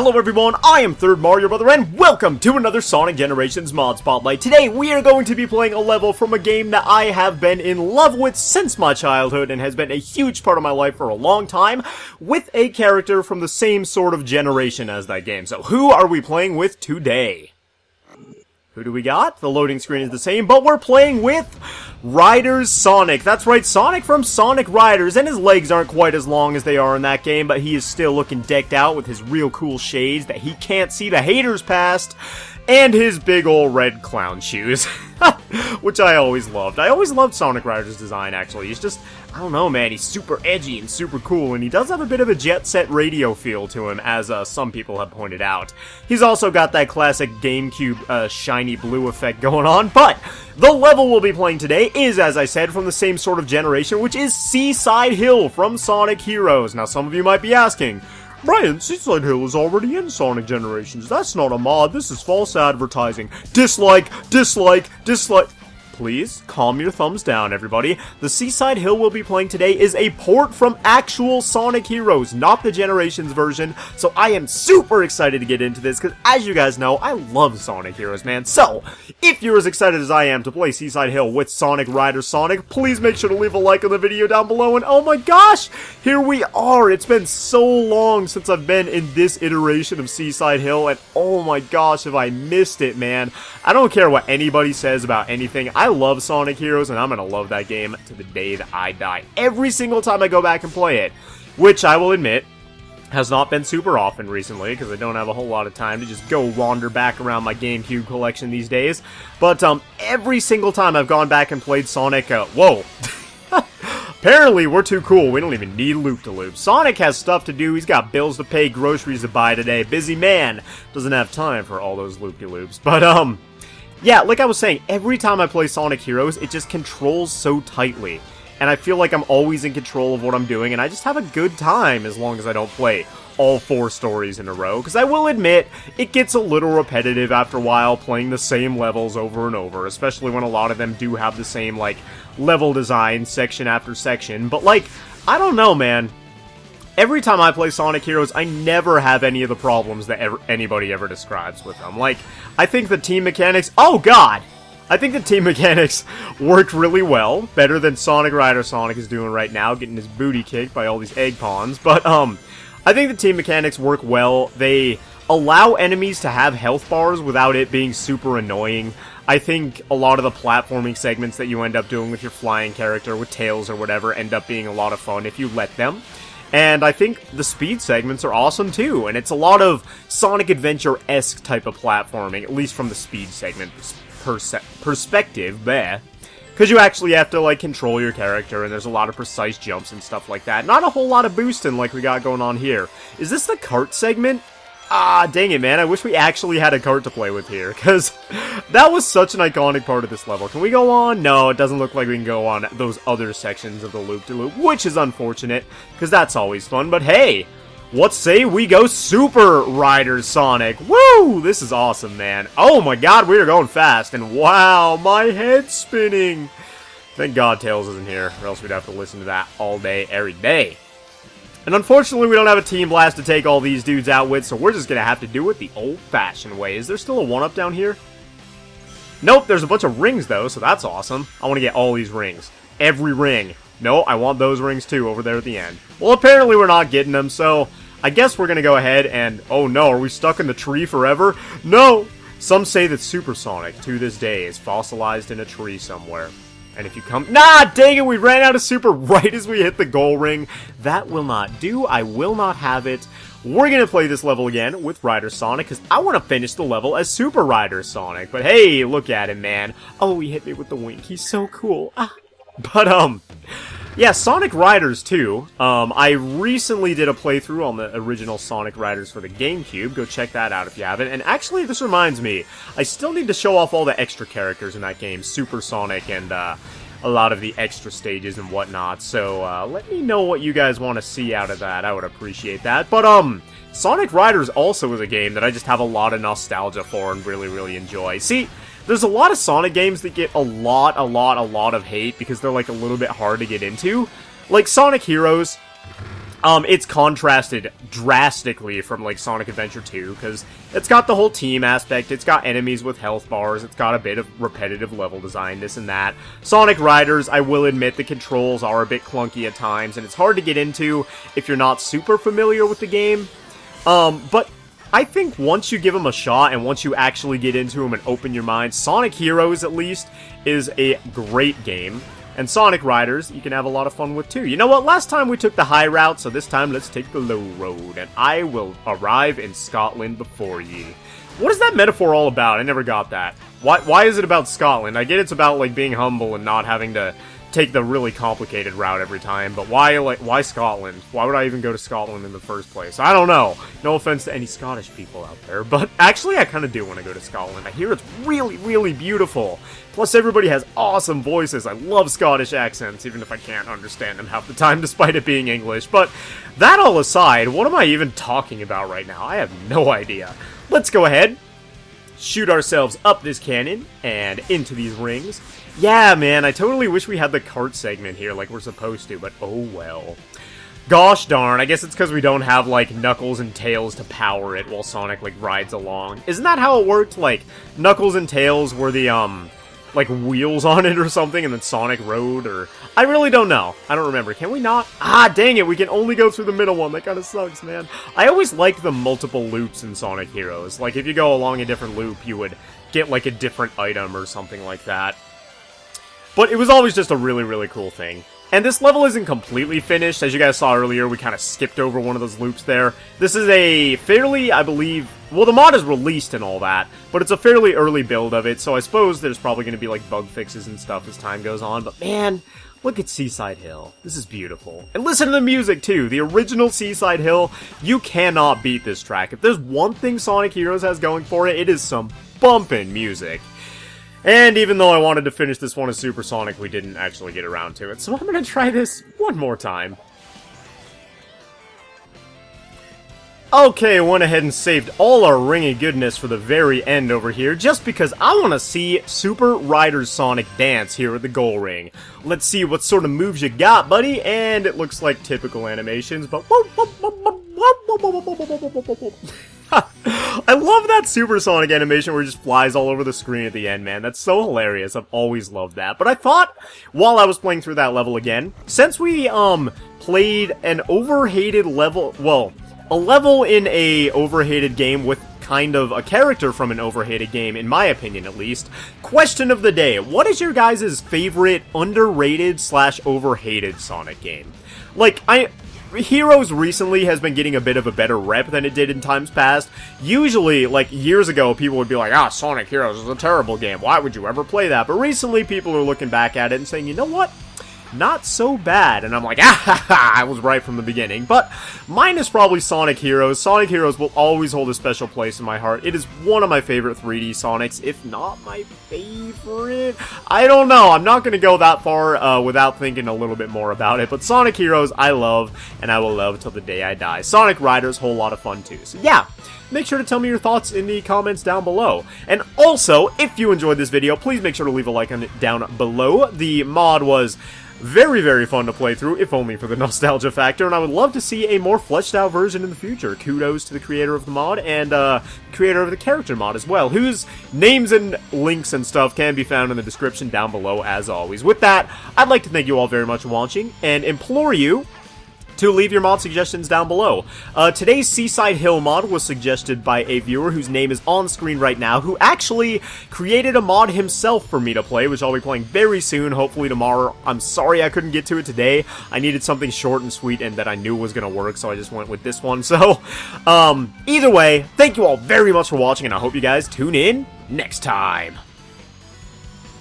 Hello everyone, I am ThirdMarioBrother and welcome to another Sonic Generations Mod Spotlight. Today we are going to be playing a level from a game that I have been in love with since my childhood and has been a huge part of my life for a long time, with a character from the same sort of generation as that game. So who are we playing with today? Who do we got? The loading screen is the same, but we're playing with Riders Sonic. That's right, Sonic from Sonic Riders, and his legs aren't quite as long as they are in that game, but he is still looking decked out with his real cool shades that he can't see the haters past, and his big ol' red clown shoes, which I always loved. I always loved Sonic Riders' design, actually. He's just, I don't know, man, he's super edgy and super cool, and he does have a bit of a Jet Set Radio feel to him, as some people have pointed out. He's also got that classic GameCube shiny blue effect going on, but the level we'll be playing today is, as I said, from the same sort of generation, which is Seaside Hill from Sonic Heroes. Now, some of you might be asking, Brian, Seaside Hill is already in Sonic Generations. That's not a mod, this is false advertising. Dislike, dislike, dislike. Please, calm your thumbs down, everybody. The Seaside Hill we'll be playing today is a port from actual Sonic Heroes, not the Generations version, so I am super excited to get into this, because as you guys know, I love Sonic Heroes, man. So, if you're as excited as I am to play Seaside Hill with Sonic Riders Sonic, please make sure to leave a like on the video down below, and oh my gosh, here we are! It's been so long since I've been in this iteration of Seaside Hill, and oh my gosh, have I missed it, man. I don't care what anybody says about anything, I love Sonic Heroes, and I'm gonna love that game to the day that I die. Every single time I go back and play it, which I will admit has not been super often recently, because I don't have a whole lot of time to just go wander back around my GameCube collection these days. But every single time I've gone back and played Sonic, whoa. Apparently, we're too cool. We don't even need loop-de-loop. Sonic has stuff to do. He's got bills to pay, groceries to buy today. Busy man. Doesn't have time for all those loop-de-loops. But, yeah, like I was saying, every time I play Sonic Heroes, it just controls so tightly. And I feel like I'm always in control of what I'm doing, and I just have a good time as long as I don't play all 4 stories in a row. Because I will admit, it gets a little repetitive after a while playing the same levels over and over, especially when a lot of them do have the same, like, level design section after section. But, like, I don't know, man. Every time I play Sonic Heroes, I never have any of the problems that anybody ever describes with them. Like, I think the team mechanics... Oh, God! I think the team mechanics work really well. Better than Sonic Rider Sonic is doing right now, getting his booty kicked by all these egg pawns. But, I think the team mechanics work well. They allow enemies to have health bars without it being super annoying. I think a lot of the platforming segments that you end up doing with your flying character, with Tails or whatever, end up being a lot of fun if you let them. And I think the speed segments are awesome too, and it's a lot of Sonic Adventure-esque type of platforming, at least from the speed segment perspective, because you actually have to, like, control your character, and there's a lot of precise jumps and stuff like that. Not a whole lot of boosting like we got going on here. Is this the kart segment? Ah, dang it, man. I wish we actually had a kart to play with here, because that was such an iconic part of this level. Can we go on? No, it doesn't look like we can go on those other sections of the loop-de-loop, which is unfortunate, because that's always fun. But hey, let's say we go Super Riders Sonic. Woo! This is awesome, man. Oh my god, we are going fast, and wow, my head's spinning. Thank God Tails isn't here, or else we'd have to listen to that all day, every day. And unfortunately, we don't have a Team Blast to take all these dudes out with, so we're just gonna have to do it the old-fashioned way. Is there still a 1-up down here? Nope, there's a bunch of rings, though, so that's awesome. I want to get all these rings. Every ring. No, I want those rings, too, over there at the end. Well, apparently we're not getting them, so I guess we're gonna go ahead and... Oh, no, are we stuck in the tree forever? No! Some say that Super Sonic, to this day, is fossilized in a tree somewhere. And if you come... Nah, dang it, we ran out of super right as we hit the goal ring. That will not do. I will not have it. We're going to play this level again with Rider Sonic, because I want to finish the level as Super Rider Sonic. But hey, look at him, man. Oh, he hit me with the wink. He's so cool. Ah. But, yeah, Sonic Riders 2. I recently did a playthrough on the original Sonic Riders for the GameCube. Go check that out if you haven't. And actually, this reminds me, I still need to show off all the extra characters in that game. Super Sonic and, a lot of the extra stages and whatnot. So, let me know what you guys want to see out of that. I would appreciate that. But, Sonic Riders also is a game that I just have a lot of nostalgia for and really, really enjoy. See, there's a lot of Sonic games that get a lot of hate because they're, like, a little bit hard to get into. Like, Sonic Heroes, It's contrasted drastically from, like, Sonic Adventure 2, because it's got the whole team aspect, it's got enemies with health bars, it's got a bit of repetitive level design, this and that. Sonic Riders, I will admit, the controls are a bit clunky at times, and it's hard to get into if you're not super familiar with the game. But I think once you give them a shot, and once you actually get into them and open your mind, Sonic Heroes, at least, is a great game. And Sonic Riders, you can have a lot of fun with too. You know what? Last time we took the high route, so this time let's take the low road. And I will arrive in Scotland before ye. What is that metaphor all about? I never got that. Why is it about Scotland? I get it's about, like, being humble and not having to take the really complicated route every time, but why Scotland? Why would I even go to Scotland in the first place? I don't know. No offense to any Scottish people out there, but actually I kind of do want to go to Scotland. I hear it's really, really beautiful. Plus everybody has awesome voices. I love Scottish accents, even if I can't understand them half the time despite it being English. But that all aside, what am I even talking about right now? I have no idea. Let's go ahead, shoot ourselves up this canyon and into these rings. Yeah, man, I totally wish we had the kart segment here like we're supposed to, but oh well. Gosh darn, I guess it's because we don't have, like, Knuckles and Tails to power it while Sonic, like, rides along. Isn't that how it worked? Like, Knuckles and Tails were the, like, wheels on it or something, and then Sonic rode, or... I really don't know. I don't remember. Can we not? Ah, dang it, we can only go through the middle one. That kind of sucks, man. I always like the multiple loops in Sonic Heroes. Like, if you go along a different loop, you would get, like, a different item or something like that. But it was always just a really, really cool thing. And this level isn't completely finished. As you guys saw earlier, we kind of skipped over one of those loops there. This is a fairly, I believe... Well, the mod is released and all that, but it's a fairly early build of it, so I suppose there's probably going to be, like, bug fixes and stuff as time goes on. But, man, look at Seaside Hill. This is beautiful. And listen to the music, too. The original Seaside Hill, you cannot beat this track. If there's one thing Sonic Heroes has going for it, it is some bumpin' music. And even though I wanted to finish this one as Supersonic, we didn't actually get around to it. So I'm gonna try this one more time. Okay, went ahead and saved all our ringy goodness for the very end over here, just because I want to see Super Riders Sonic dance here at the goal ring. Let's see what sort of moves you got, buddy, and it looks like typical animations, but... I love that Supersonic animation where it just flies all over the screen at the end, man. That's so hilarious. I've always loved that. But I thought, while I was playing through that level again, since we, played an overhated level, well, a level in a overhated game with kind of a character from an overhated game, in my opinion at least, question of the day, what is your guys' favorite underrated / overhated Sonic game? Like, Heroes recently has been getting a bit of a better rep than it did in times past. Usually, like, years ago, people would be like, ah, Sonic Heroes is a terrible game, why would you ever play that? But recently, people are looking back at it and saying, you know what? Not so bad. And I'm like, ah ha ha, I was right from the beginning. But mine is probably Sonic Heroes. Sonic Heroes will always hold a special place in my heart. It is one of my favorite 3D Sonics, if not my favorite. I don't know. I'm not going to go that far without thinking a little bit more about it. But Sonic Heroes, I love, and I will love till the day I die. Sonic Riders, whole lot of fun too. So yeah, make sure to tell me your thoughts in the comments down below. And also, if you enjoyed this video, please make sure to leave a like on it down below. The mod was very, very fun to play through, if only for the nostalgia factor, and I would love to see a more fleshed out version in the future. Kudos to the creator of the mod, and creator of the character mod as well, whose names and links and stuff can be found in the description down below, as always. With that, I'd like to thank you all very much for watching, and implore you to leave your mod suggestions down below. Today's Seaside Hill mod was suggested by a viewer whose name is on screen right now, who actually created a mod himself for me to play, which I'll be playing very soon, hopefully tomorrow. I'm sorry I couldn't get to it today. I needed something short and sweet and that I knew was going to work, so I just went with this one. So, either way, thank you all very much for watching, and I hope you guys tune in next time.